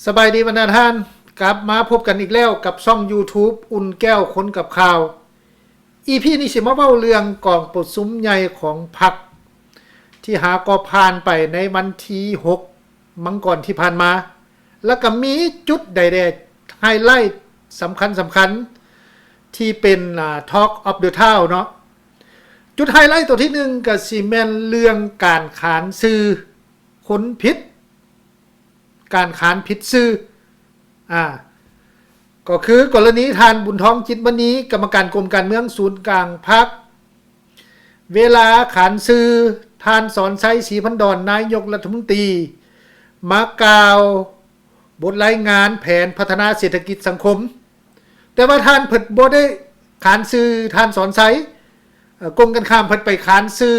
สบายดีบรรดาท่านกลับมาพบกันอีกแล้วกับช่อง YouTube อุ่นแก้วคนกับข่าว EP นี้สิมาเว้าเรื่องกองประชุมใหญ่ของพรรคที่หาก็ผ่านไปในวันที่6มังกรที่ผ่านมา แล้วก็มีจุดใดๆไฮไลท์สำคัญที่เป็นTalk of the Town เนาะจุดไฮไลท์ตัวที่1ก็สิแม่นเรื่องการขานชื่อคนผิดการขานผิดชื่อก็คือกรณีทานบุญท้องจิตมณีกรรมการกรมการเมืองศูนย์กลางพรรคเวลาขานชื่อทานสอนชัยศรีพันดรนายกรัฐมนตรีมากล่าวบทรายงานแผนพัฒนาเศรษฐกิจสังคมแต่ว่าท่านเพิ่นบ่ได้ขานชื่อท่านสอนชัยกรมการข้ามเพิ่นไปขานชื่อ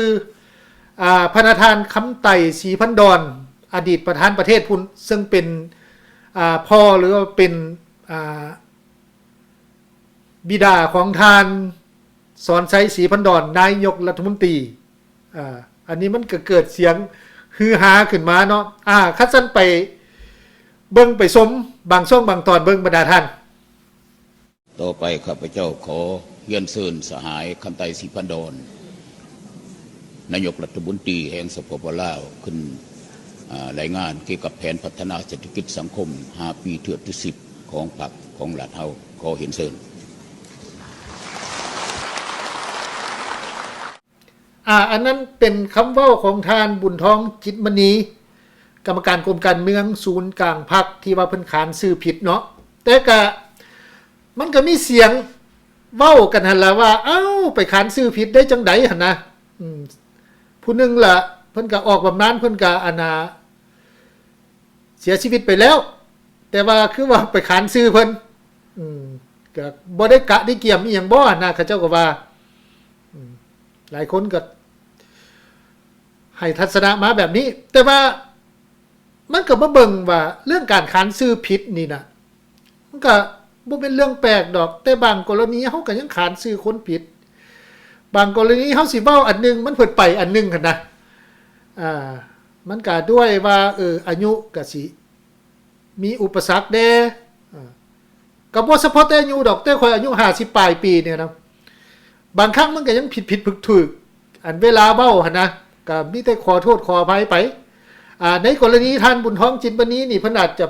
พระทานคำไต่ศรีพันดรอดีตประธานประเทศพุ่นซึ่งเป็นพ่อหรือว่าเป็นบิดาของทานสอนชัยศรีพันดรนายกรัฐมนตรีอันนี้มันก็เกิดเสียงฮือฮาขึ้นมาเนาะคัดสั้นไปเบิ่งไปชมบางช่วงบางตอนเบิ่งบรรดาท่านต่อไปข้าพเจ้าขอเรียนเชิญสหายคำไต่ศรีพันดรนายกรัฐมนตรีแห่งสปป.ลาวขึ้นรายงานเกี่ยวกับแผนพัฒนาเศรษฐกิจสังคม5 ปีเทื่อที่10ของพรรคของรัฐเฮาขอเห็นเชิญอันนั้นเป็นคำเว้าของทานบุญท้องจิตมณีกรรมการกรมการเมืองศูนย์กลางพรรคที่ว่าเพิ่นขานชื่อผิดเนาะแต่ก็มันก็มีเสียงเว้ากันหั่นล่ะว่าไปขานชื่อผิดได้จังได๋หั่นนะผู้นึงล่ะเพิ่นก็ออกบำนาญเพิ่นก็เสียชีวิตไปแล้วแต่ว่าคือว่าไปขานชื่อเพิ่นก็บ่ได้กะได้เกี่ยมอีหยังบ่นะเขาเจ้าก็ว่าหลายคนก็ให้ทัศนะมาแบบนี้แต่ว่ามันก็มาเบิ่งว่าเรื่องการขานชื่อผิดนี่นะมันก็บ่เป็นเรื่องแปลกดอกแต่บางกรณีเฮาก็ยังขานชื่อคนผิดบางกรณีเฮาสิเว้าอันนึงมันเพิ่นไปอันนึงคั่นนะมันก็ด้วยว่าอายุก็สิมีอุปสรรคแด่ก็บ่เฉพาะแต่อายุดอกแต่ข่อยอายุ50ปลายปีเนี่ยนะบางครั้งมันก็ยังผิดถูกอันเวลาเว้าหั่นนะก็มีแต่ขอโทษขออภัยไปในกรณีท่านบุญท้องจิตบันนี้นี่เพิ่นอาจจะ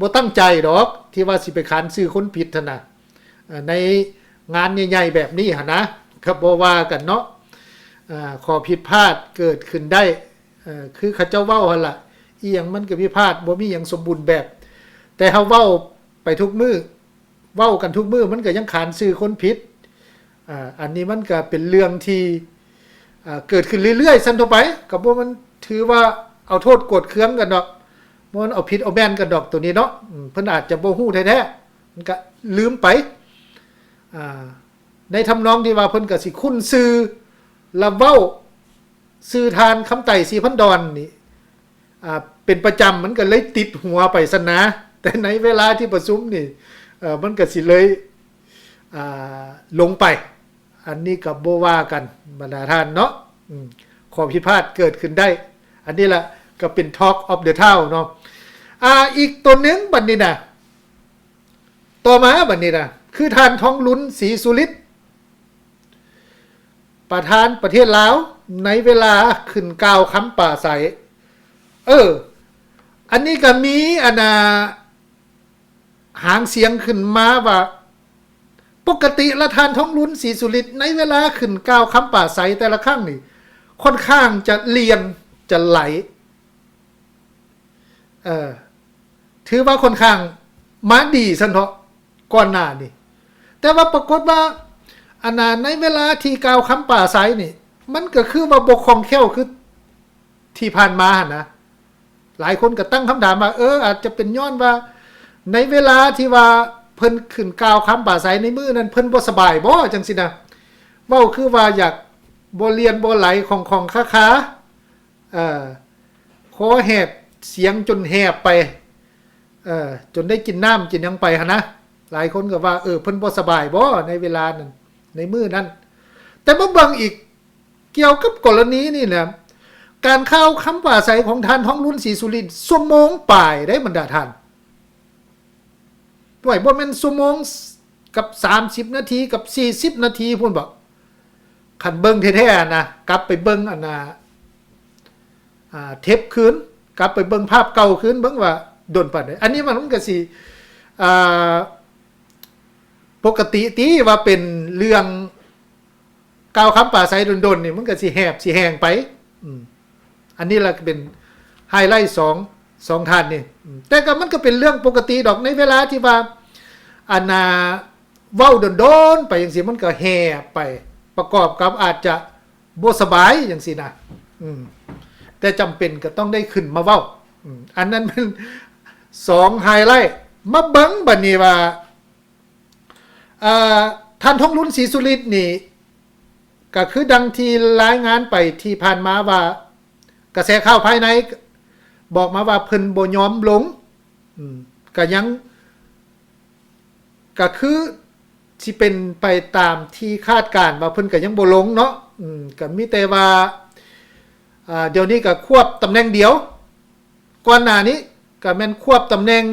บ่ตั้งใจดอกที่ว่าสิไปขานชื่อคนผิดหั่นน่ะในงานใหญ่ๆแบบนี้หั่นนะก็บ่ว่ากันเนาะขอผิดพลาดเกิดขึ้นได้คือเขาเจ้าเว้าหั่นล่ะอีหยังมันก็ผิดพลาดบ่มีหยังสมบูรณ์แบบแต่เฮาเว้าไปทุกมื้อเว้ากันทุกมื้อมันก็ยังขานชื่อคนผิดอันนี้มันก็เป็นเรื่องที่เกิดขึ้นเรื่อยๆซั่นทั่วไปก็บ่มันถือว่าเอาโทษโกรธเคืองกันดอกบ่มันเอาผิดเอาแม่นกันดอกตัวนี้เนาะเพิ่นอาจจะบ่ฮู้แท้ๆมันก็ลืมไปในทำนองที่ว่าเพิ่นก็สิคุ้นชื่อละเว้าชื่อทานคำไต่ศรีพันดรนี่เป็นประจำมันก็เลยติดหัวไปซะนะแต่ในเวลาที่ประชุมนี่มันก็สิเลยลงไปอันนี้ก็บ่ว่ากันบรรดาท่านเนาะขอผิดพลาดเกิดขึ้นได้อันนี้ล่ะก็เป็น Talk of the Town เนาะอีกตัวนึงบัดนี้น่ะต่อมาบัดนี้น่ะคือท่านทองลุ้นศรีสุฤทธิ์ประธานประเทศลาวในเวลาขึ้นกล่าวคำปราศัยอันนี้ก็มีหางเสียงขึ้นมาว่าปกติละทานทองลุ้นศรีสุฤทธิ์ในเวลาขึ้นกล่าวคำปราศัยแต่ละครั้งนี่ค่อนข้างจะเลียนจะไหลถือว่าค่อนข้างมาดีซั่นเถาะก่อนหน้านี่แต่ว่าปรากฏว่าในเวลาที่กล่าวคำปราศัยนี่มันก็คือว่าบ่คล่องแคล่วคือที่ผ่านมาหั่นนะหลายคนก็ตั้งคำถามว่าอาจจะเป็นย้อนว่าในเวลาที่ว่าเพิ่นขึ้นกล่าวคำปราศัยในมื้อนั้นเพิ่นบ่สบายบ่จังซี่นะเว้าคือว่าอยากบ่เรียนบ่ไหลของค้าคอแหบเสียงจนแหบไปจนได้กินน้ำกินหยังไปหั่นนะหลายคนก็ว่าเพิ่นบ่สบายบ่ในเวลานั้นในมื้อนั้นแต่มาเบิ่งอีกเกี่ยวกับกรณีนี่นะการเข้าคำปราศัยของท่านทองลุ้นศรีสุฤทธิ์ชั่วโมงปลายได้บรรดาท่าน ด้วยบ่แม่นชั่วโมงกับ30นาทีกับ40นาทีพุ่นบ่คันเบิ่งแท้ๆนะกลับไปเบิ่งอันน่ะเทปคืนกลับไปเบิ่งภาพเก่าคืนเบิ่งว่าโดนปานใดอันนี้มันก็สิปกติติว่าเป็นเรื่องกล่าวคำปราศัยดนๆนี่มันก็สิแหบสิแหงไปอันนี้ล่ะเป็นไฮไลท์2ท่านนี่แต่ก็มันก็เป็นเรื่องปกติดอกในเวลาที่ว่าอันน่ะเว้าโดนๆไปจังซี่มันก็แหบไปประกอบกับอาจจะบ่สบายจังซี่นะแต่จำเป็นก็ต้องได้ขึ้นมาเว้าอันนั้นเป็น2ไฮไลท์มาเบิ่งบัดนี้ว่าท่านทองลุ้นศรีสุริตนี่ก็คือดังที่รายงานไปที่ผ่านมาว่ากระแสข่าวภายในบอกมาว่าเพิ่นบ่ยอมลงก็ยังก็คือสิเป็นไปตามที่คาดการณ์ว่าเพิ่นก็ยังบ่ลงเนาะก็มีแต่ว่าเดี๋ยวนี้ก็ควบตำแหน่งเดียวก่อนหน้านี้ก็แม่นควบตำแหน่ง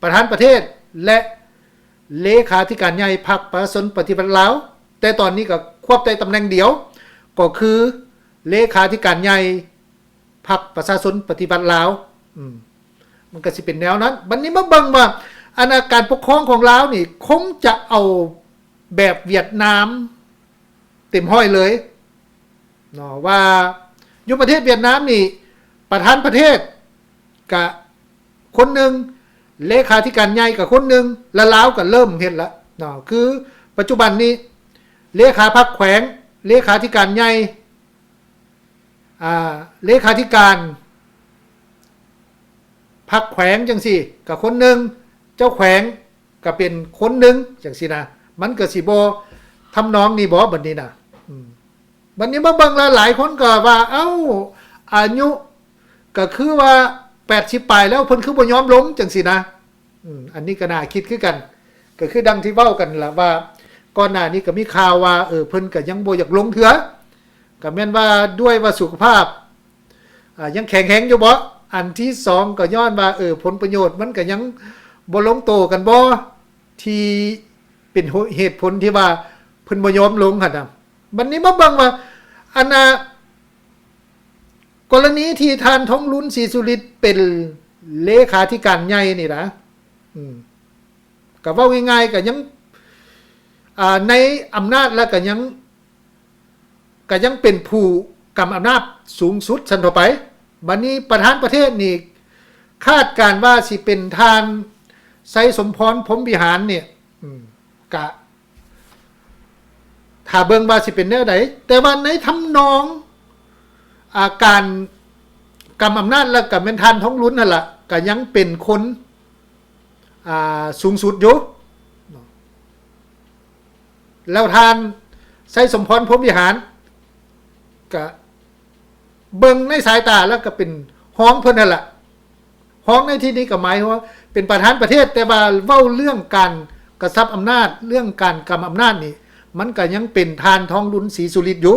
ประธานประเทศและเลขาธิการใหญ่พรรคประชาชนปฏิวัติลาวแต่ตอนนี้ก็ควบได้ตำแหน่งเดียวก็คือเลขาธิการใหญ่พรรคประชาชนปฏิวัติลาวมันก็สิเป็นแนวนั้นบัดนี้มาเบิ่งว่าอาณาการปกครองของลาวนี่คงจะเอาแบบเวียดนามเต็มห้อยเลยเนาะว่าอยู่ประเทศเวียดนามนี่ประธานประเทศกับคนหนึ่งเลขาธิการใหญ่กับคนหนึ่งและลาวก็เริ่มเห็นแล้วเนาะคือปัจจุบันนี้เลขาพรรคแขวงเลขาธิการใหญ่เลขาธิการพรรคแขวงจังซี่กับคนหนึ่งเจ้าแขวงก็เป็นคนหนึ่งจังซี่นะมันก็สิบ่ทำนองนี่บ่บัดนี้นะบัดนี้มาเบิ่งหลายคนก็ว่าเอ้าอายุก็คือว่า80ปลายแล้วเพิ่นคือบ่ยอมลงจังซี่นะอันนี้ก็น่าคิดคือกันก็คือดังที่เว้ากันล่ะว่าก่อนหน้านี้ก็มีข่าวว่าเพิ่นก็ยังบ่อยากลงเถือก็แม่นว่าด้วยว่าสุขภาพยังแข็งแรงอยู่บ่อันที่2ก็ย้อนว่าผลประโยชน์มันก็ยังบ่ลงโตกันบ่ที่เป็นเหตุผลที่ว่าเพิ่นบ่ยอมลงหั่นน่ะบัดนี้มาเบิ่งว่าอันน่ะกรณีที่ท่านทองลุ้นศรีสุริตเป็นเลขาธิการใหญ่นี่นะก็เว้าง่ายๆก็ยังในอำนาจแล้วก็ยังเป็นผู้กำอำนาจสูงสุดซั่นต่อไปบัดนี้ประธานประเทศนี่คาดการว่าสิเป็นทานไสสมพรพรหมวิหารเนี่ยกะถ้าเบิ่งว่าสิเป็นแนวใดแต่ว่าในทำนองการกำอำนาจแล้วก็แม่นท่านทองลุ้นนั่นล่ะก็ยังเป็นคนสูงสุดอยู่แล้วท่านไสสมพรพรหมวิหารก็เบิ่งในสายตาแล้วก็เป็นฮ้องเพิ่นนั่นล่ะฮ้องในที่นี้ก็หมายว่าเป็นประธานประเทศแต่ว่าเว้าเรื่องการกระทำอำนาจเรื่องการกำอำนาจนี่มันก็ยังเป็นทานทองลุ้นศรีสุริตอยู่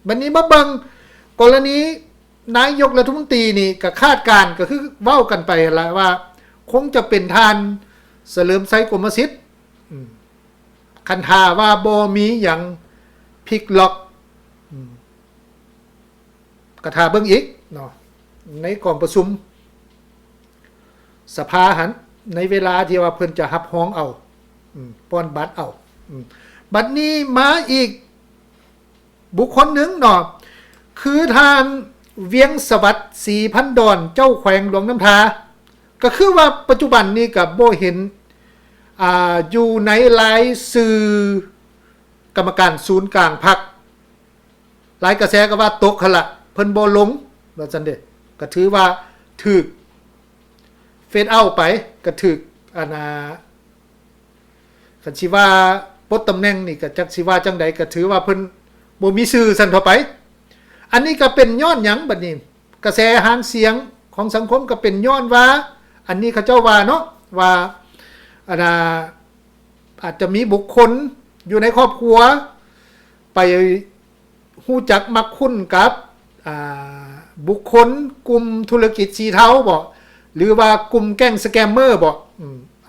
บัดนี้มาเบิ่งกรณีนายกรัฐมนตรีนี่ก็คาดการก็คือเว้ากันไปล่ะว่าคงจะเป็นทานเสริมไสกรมสิทธิ์คันท่าว่าบ่มีหยังพลิกล็อกก็ท่าเบิ่งอีกเนาะในกองประชุมสภาหันในเวลาที่ว่าเพิ่นจะรับฮ้องเอาป้อนบัตรเอาบัดนี้มาอีกบุคคลหนึ่งเนาะคือทางเวียงสวัสดิ์ศรีพันดอนเจ้าแขวงหลวงน้ำทาก็คือว่าปัจจุบันนี้ก็บ่เห็นอยู่ในรายสื่อกรรมการศูนย์กลางพรรคหลายกระแสก็ว่าตกหั่นล่ะเพิ่นบ่ลงว่าซั่นเด้ก็ถือว่าถูกเฟดเอาไปก็ถูกคันสิว่าปลดตำแหน่งนี่ก็จักสิว่าจังใดก็ถือว่าเพิ่นบ่มีชื่อซั่นต่อไปอันนี้ก็เป็นย้อนหยังบัดนี้กระแสหางเสียงของสังคมก็เป็นย้อนว่าอันนี้เขาเจ้าว่าเนาะว่าอาจจะมีบุคคลอยู่ในครอบครัวไปฮู้จักมักคุ้นกับบุคคลกลุ่มธุรกิจสีเทาบ่ หรือว่ากลุ่มแก๊งสแกมเมอร์บ่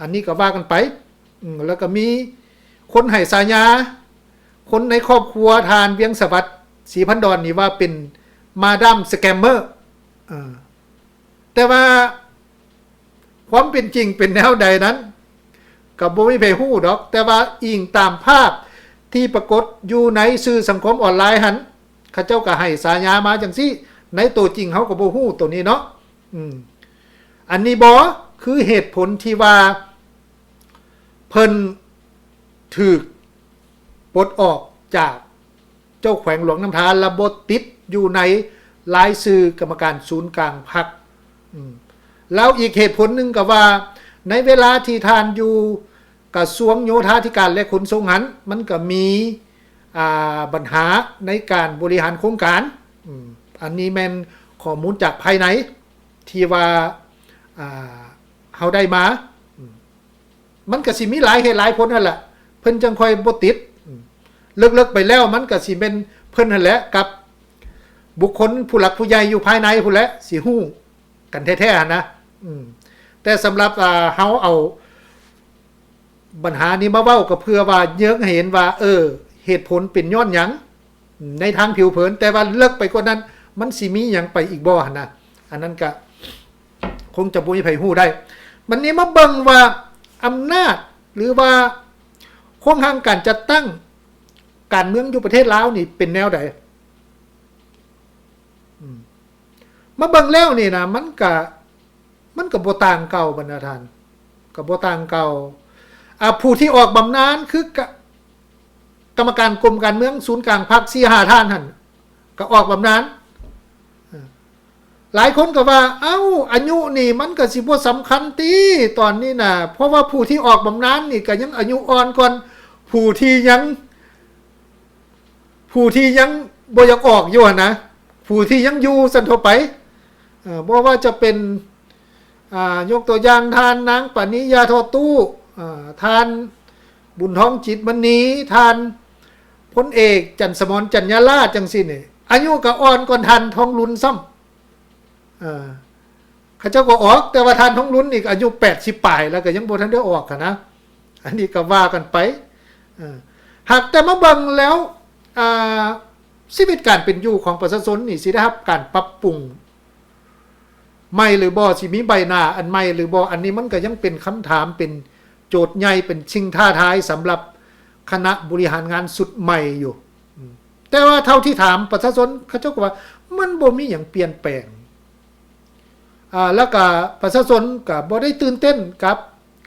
อันนี้ก็ว่ากันไปแล้วก็มีคนให้สายาคนในครอบครัวทานเวียงสวัสดิ์ศรีพันดอนนี่ว่าเป็นมาดามสแกมเมอร์แต่ว่าความเป็นจริงเป็นแนวใดนั้นกับบ่มีไผฮู้ดอก แต่ว่าอิงตามภาพที่ปรากฏอยู่ในสื่อสังคมออนไลน์หันเขาเจ้าก็ให้สายามาจังซี่ในตัวจริงเฮาก็บ่ฮู้ตัวนี้เนาะอันนี้บ่คือเหตุผลที่ว่าเพิ่นถูกปลดออกจากเจ้าแขวงหลวงน้ำทาระบบติดอยู่ในรายชื่อกรรมการศูนย์กลางพรรคแล้วอีกเหตุผลหนึ่งก็ว่าในเวลาที่ทานอยู่กระทรวงโยธาธิการและขนส่งหันมันก็มีปัญหาในการบริหารโครงการอันนี้แม่นข้อมูลจากภายในที่ว่าเฮาได้มามันก็สิมีหลายเหตุหลายผลนั่นแหละเพิ่นจังค่อยบ่ติดเลิกๆไปแล้วมันก็สิเป็นเพิ่นนั่นแหละกับบุคคลผู้หลักผู้ใหญ่อยู่ภายในพุ่นแหละสิฮู้กันแท้ๆนะแต่สำหรับเฮาเอาปัญหานี้มาเว้าก็เพื่อว่าเยอะให้เห็นว่าเหตุผลเป็นย้อนหยังในทางผิวเผินแต่ว่าเลิกไปกว่านั้นมันสิมีหยังไปอีกบ่หั่นนะอันนั้นก็คงจะบ่มีไผฮู้ได้วันนี้มาเบิ่งว่าอำนาจหรือว่าโครงทางการจัดตั้งการเมืองอยู่ประเทศลาวนี่เป็นแนวใดมาเบิ่งแล้วนี่นะมันก็บ่ต่างเก่าบรรดาท่านก็บ่ต่างเก่าผู้ที่ออกบำนาญคือกรรมการกรมการเมืองศูนย์กลางพรรค 4-5 ท่านหั่นก็ออกบำนาญหลายคนก็ว่าอายุนี่มันก็สิบ่สำคัญติตอนนี้น่ะเพราะว่าผู้ที่ออกบำนาญนี่ก็ยังอายุอ่อนก่อนผู้ที่ยังบ่อยากออกอยู่นะผู้ที่ยังอยู่ซั่นทั่วไปบ่ว่าจะเป็นยกตัวอย่างทานนางปณิยาทอตู้ทานบุญท้องจิตมณีทานพลเอกจันทร์สมรจัญญาลาจังซี่นี่อายุก็อ่อนกว่าทานทองลุนซ้ำเขาเจ้าก็ออกแต่ว่าทานทองลุนอีกอายุ80ปลายแล้วก็ยังบ่ทันได้ออกนะอันนี้ก็ว่ากันไปหากแต่มาเบิ่งแล้วชีวิตการเป็นอยู่ของประชาชนนี่สิได้รับการปรับปรุงใหม่หรือบ่สิมีใบหน้าอันใหม่หรือบ่อันนี้มันก็ยังเป็นคำถามเป็นโจทย์ใหญ่เป็นชิงท้าทายสำหรับคณะบริหารงานสุดใหม่อยู่แต่ว่าเท่าที่ถามประชาชนเขาเจ้าก็ว่ามันบ่มีหยังเปลี่ยนแปลงแล้วก็ประชาชนก็บ่ได้ตื่นเต้นกับ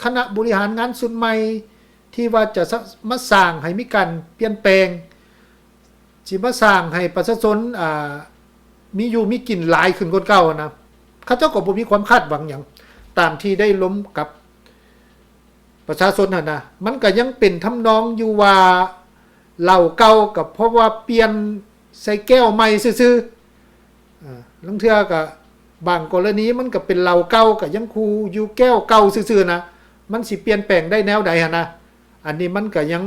คณะบริหารงานสุดใหม่ที่ว่าจะมาสร้างให้มีการเปลี่ยนแปลงสิมาสร้างให้ประชาชนมีอยู่มีกินหลายขึ้นกว่าเก่านะเขาเจ้าก็บ่มีความคาดหวังหยังตามที่ได้ล้มกับประชาชนน่ะนะมันก็ยังเป็นทำนองอยู่ว่าเหล้าเก่ากับเพราะว่าเปลี่ยนใส่แก้วใหม่ซื่อๆลังเทื่อก็บางกรณีมันก็เป็นเหล้าเก่าก็ยังคูอยู่แก้วเก่าซื่อๆนะมันสิเปลี่ยนแปลงได้แนวใดนะอันนี้มันก็ยัง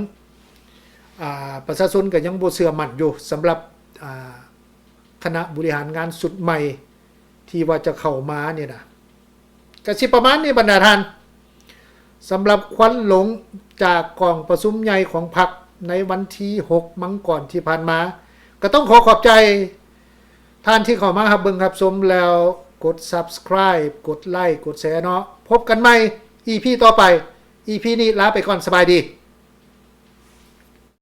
ประชาชนก็ยังบ่เชื่อมั่นอยู่สำหรับคณะบริหารงานสุดใหม่ที่ว่าจะเข้ามาเนี่ยนะก็สิประมาณนี้บรรดาท่านสำหรับควันหลงจากกองประชุมใหญ่ของพรรคในวันที่6มังกรที่ผ่านมาก็ต้องขอบใจท่านที่เข้ามาครับเบิ่งครับชมแล้วกด Subscribe กดไลค์กดแชร์เนาะพบกันใหม่ EP ต่อไป EP นี้ลาไปก่อนสบายดี